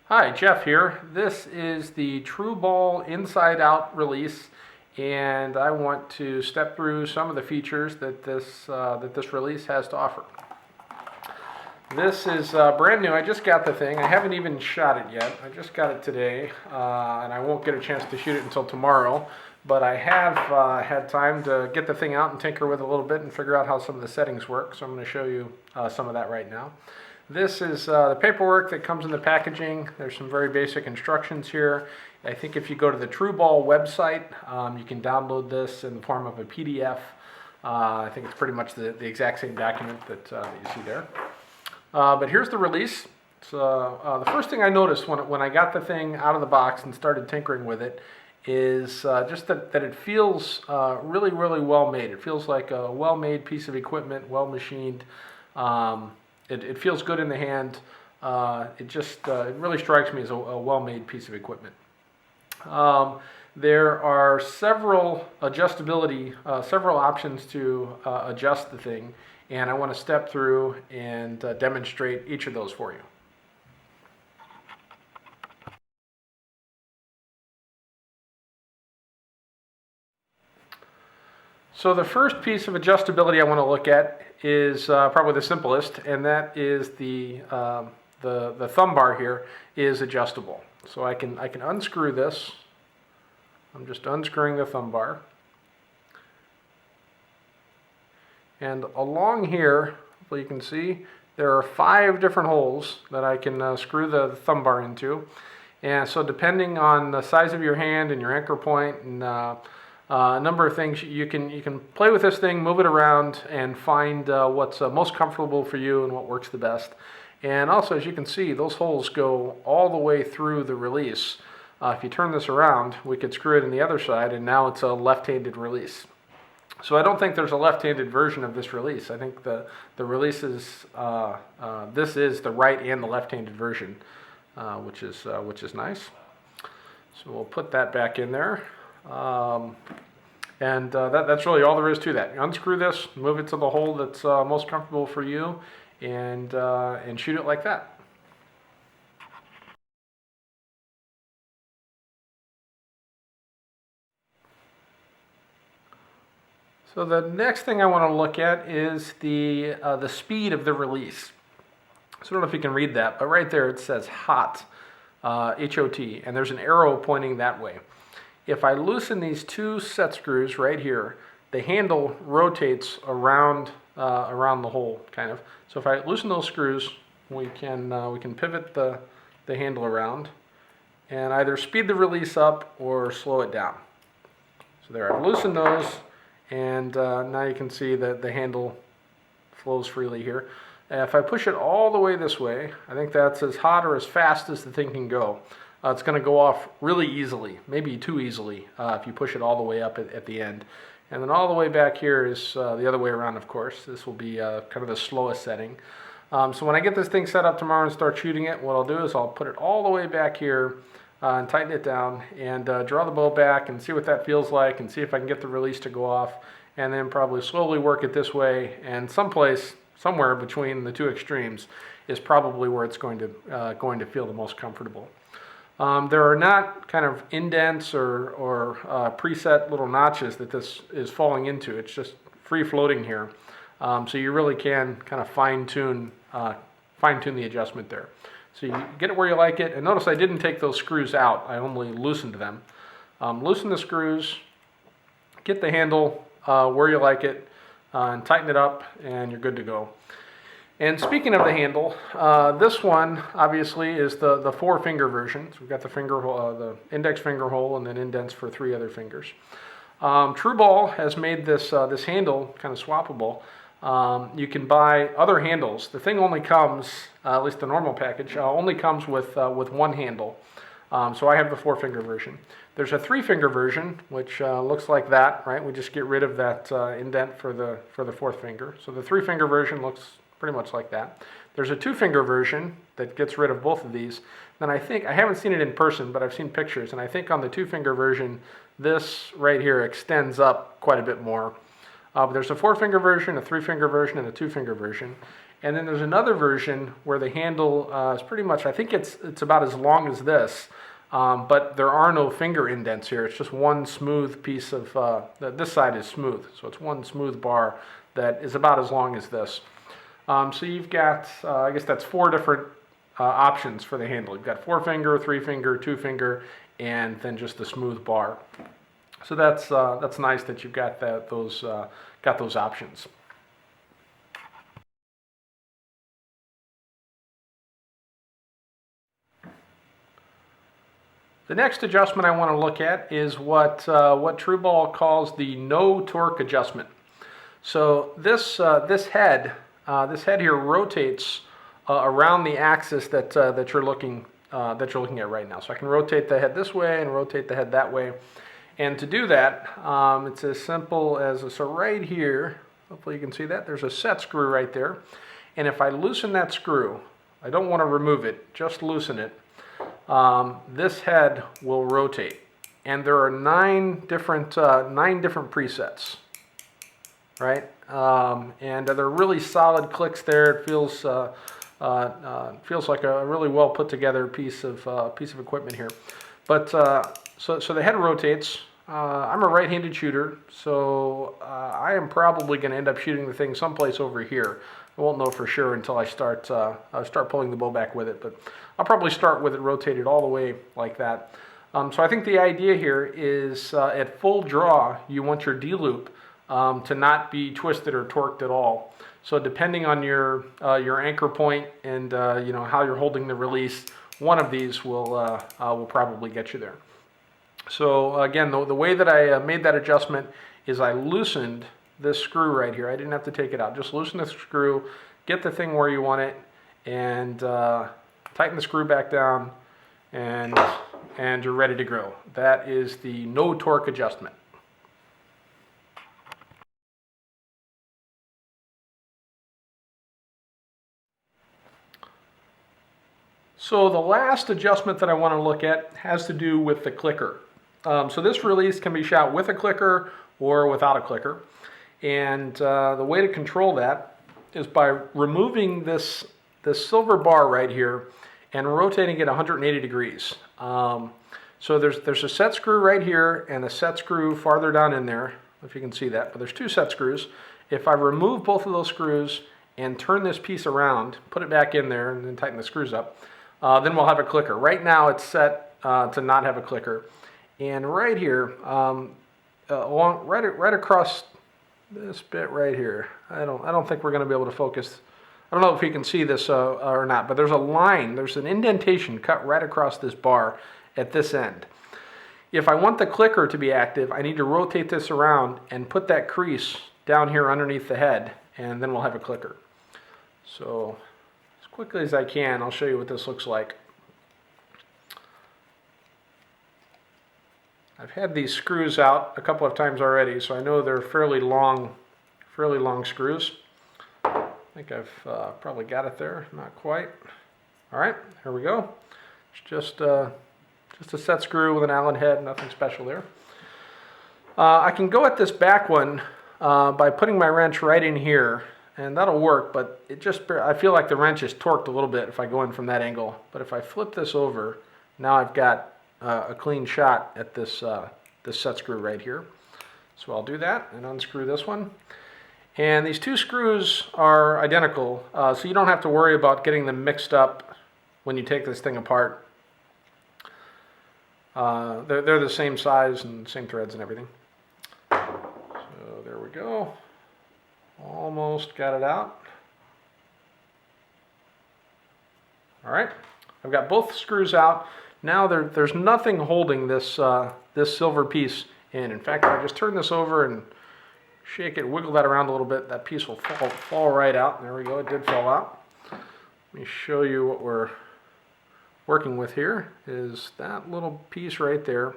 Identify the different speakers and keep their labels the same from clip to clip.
Speaker 1: Hi, Jeff here. This is the T.R.U Ball Inside Out release, and I want to step through some of the features that this release has to offer. This is brand new. I just got the thing. I haven't even shot it yet. I just got it today, and I won't get a chance to shoot it until tomorrow. But I have had time to get the thing out and tinker with it a little bit and figure out how some of the settings work. So I'm going to show you some of that right now. This is the paperwork that comes in the packaging. There's some very basic instructions here. I think if you go to the T.R.U Ball website, you can download this in the form of a PDF. I think it's pretty much the exact same document that you see there. But here's the release. So the first thing I noticed when I got the thing out of the box and started tinkering with it is just that it feels really well made. It feels like a well-made piece of equipment, well machined. It feels good in the hand. It really strikes me as a well-made piece of equipment. There are several several options to adjust the thing, and I want to step through and demonstrate each of those for you. So the first piece of adjustability I want to look at is probably the simplest, and that is the thumb bar here is adjustable. So I can unscrew this. I'm just unscrewing the thumb bar. And along here, hopefully you can see, there are 5 different holes that I can screw the thumb bar into. And so depending on the size of your hand and your anchor point and a number of things, you can play with this thing, move it around, and find what's most comfortable for you and what works the best. And also, as you can see, those holes go all the way through the release. If you turn this around, we could screw it in the other side, and now it's a left-handed release. So I don't think there's a left-handed version of this release. I think the release is this is the right and the left-handed version, which is nice. So we'll put that back in there. That's really all there is to that. You unscrew this, move it to the hole that's most comfortable for you, and shoot it like that. So the next thing I want to look at is the speed of the release. So I don't know if you can read that, but right there it says hot, H-O-T, and there's an arrow pointing that way. If I loosen these 2 set screws right here, the handle rotates around the hole, kind of. So if I loosen those screws, we can pivot the handle around and either speed the release up or slow it down. So there, I've loosened those, and now you can see that the handle flows freely here. If I push it all the way this way, I think that's as hot or as fast as the thing can go. It's going to go off really easily, maybe too easily, if you push it all the way up at the end. And then all the way back here is the other way around, of course. This will be kind of the slowest setting. So when I get this thing set up tomorrow and start shooting it, what I'll do is I'll put it all the way back here and tighten it down and draw the bow back and see what that feels like and see if I can get the release to go off, and then probably slowly work it this way, and somewhere between the 2 extremes is probably where it's going to feel the most comfortable. There are not kind of indents or preset little notches that this is falling into. It's just free floating here. So you really can kind of fine tune the adjustment there. So you get it where you like it. And notice I didn't take those screws out. I only loosened them. Loosen the screws, get the handle where you like it, and tighten it up, and you're good to go. And speaking of the handle, this one obviously is the 4-finger version. So we've got the the index finger hole, and then indents for 3 other fingers. T.R.U Ball has made this handle kind of swappable. You can buy other handles. The thing only comes, at least the normal package, only comes with 1 handle. So I have the 4-finger version. There's a 3-finger version, which looks like that, right? We just get rid of that indent for the 4th finger. So the 3-finger version looks pretty much like that. There's a 2-finger version that gets rid of both of these. Then I haven't seen it in person, but I've seen pictures, and I think on the 2-finger version, this right here extends up quite a bit more. But there's a 4-finger version, a 3-finger version, and a 2-finger version. And then there's another version where the handle is pretty much, I think it's about as long as this, but there are no finger indents here. It's just one smooth piece of, this side is smooth, so it's one smooth bar that is about as long as this. So you've got, I guess that's 4 different options for the handle. You've got 4-finger, 3-finger, 2-finger, and then just the smooth bar. So that's nice that you've got those options. The next adjustment I want to look at is what T.R.U calls the no torque adjustment. So this head here rotates around the axis that you're looking at right now. So I can rotate the head this way and rotate the head that way. And to do that, it's as simple as, so right here, hopefully you can see that, there's a set screw right there. And if I loosen that screw, I don't want to remove it, just loosen it, this head will rotate. And there are 9 different presets, right? And they're really solid clicks there. It feels like a really well put together piece of equipment here. But so the head rotates. I'm a right-handed shooter, so I am probably going to end up shooting the thing someplace over here. I won't know for sure until I start pulling the bow back with it, but I'll probably start with it rotated all the way like that. So I think the idea here is at full draw, you want your D-loop to not be twisted or torqued at all. So depending on your anchor point and how you're holding the release, one of these will probably get you there. So again, the way that I made that adjustment is I loosened this screw right here. I didn't have to take it out. Just loosen the screw, get the thing where you want it, and tighten the screw back down, and you're ready to go. That is the no torque adjustment. So the last adjustment that I want to look at has to do with the clicker. So this release can be shot with a clicker or without a clicker. And the way to control that is by removing this silver bar right here and rotating it 180 degrees. So there's a set screw right here and a set screw farther down in there, if you can see that, but there's 2 set screws. If I remove both of those screws and turn this piece around, put it back in there and then tighten the screws up, then we'll have a clicker. Right now it's set to not have a clicker. And right here, right across this bit right here, I don't think we're going to be able to focus. I don't know if you can see this or not, but there's a line, there's an indentation cut right across this bar at this end. If I want the clicker to be active, I need to rotate this around and put that crease down here underneath the head, and then we'll have a clicker. So as quickly as I can, I'll show you what this looks like. I've had these screws out a couple of times already, so I know they're fairly long screws. I think I've probably got it there, not quite. All right, here we go. It's just a set screw with an Allen head, nothing special there. I can go at this back one by putting my wrench right in here, and that'll work, but I feel like the wrench is torqued a little bit if I go in from that angle. But if I flip this over, now I've got a clean shot at this set screw right here. So I'll do that and unscrew this one. And these 2 screws are identical, so you don't have to worry about getting them mixed up when you take this thing apart. They're the same size and same threads and everything. So there we go. Almost got it out. All right, I've got both screws out. Now there's nothing holding this silver piece in. In fact, if I just turn this over and shake it, wiggle that around a little bit, that piece will fall right out. There we go, it did fall out. Let me show you what we're working with here. Is that little piece right there.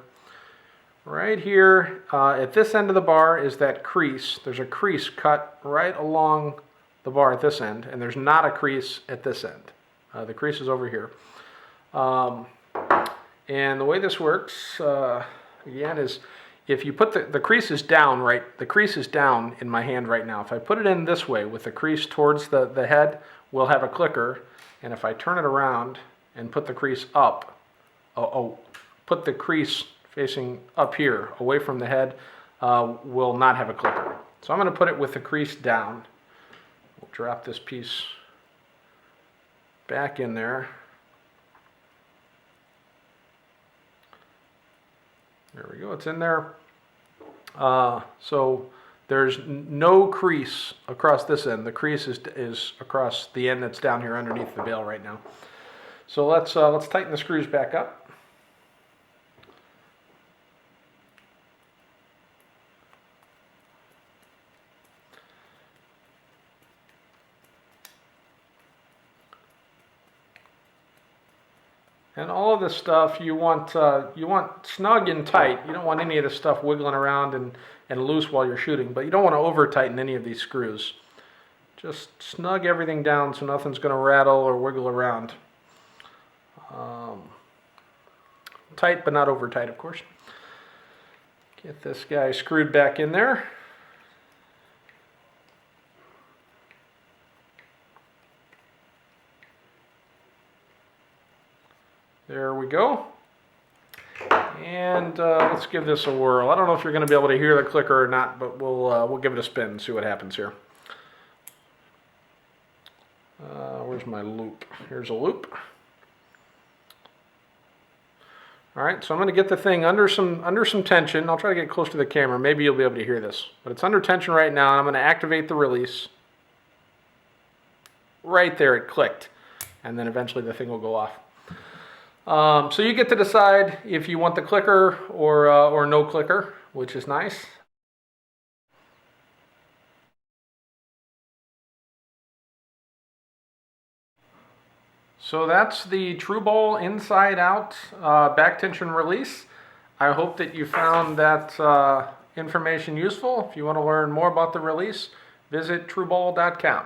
Speaker 1: Right here at this end of the bar is that crease. There's a crease cut right along the bar at this end, and there's not a crease at this end. The crease is over here. And the way this works, again, is if you put the crease is down, right? The crease is down in my hand right now. If I put it in this way with the crease towards the head, we'll have a clicker. And if I turn it around and put the crease up, put the crease facing up here, away from the head, we'll not have a clicker. So I'm going to put it with the crease down. We'll drop this piece back in there. There we go, it's in there. So there's no crease across this end. The crease is across the end that's down here underneath the bail right now. So let's tighten the screws back up. And all of this stuff you want snug and tight. You don't want any of this stuff wiggling around and loose while you're shooting, but you don't want to over tighten any of these screws. Just snug everything down so nothing's going to rattle or wiggle around. Tight but not over tight, of course. Get this guy screwed back in there. There we go. And let's give this a whirl. I don't know if you're going to be able to hear the clicker or not, but we'll give it a spin and see what happens here. Where's my loop? Here's a loop. All right, so I'm going to get the thing under some tension. I'll try to get close to the camera. Maybe you'll be able to hear this. But it's under tension right now, and I'm going to activate the release. Right there, it clicked. And then eventually the thing will go off. So you get to decide if you want the clicker or no clicker, which is nice. So that's the T.R.U inside out back tension release. I hope that you found that information useful. If you want to learn more about the release, visit TRUBALL.com.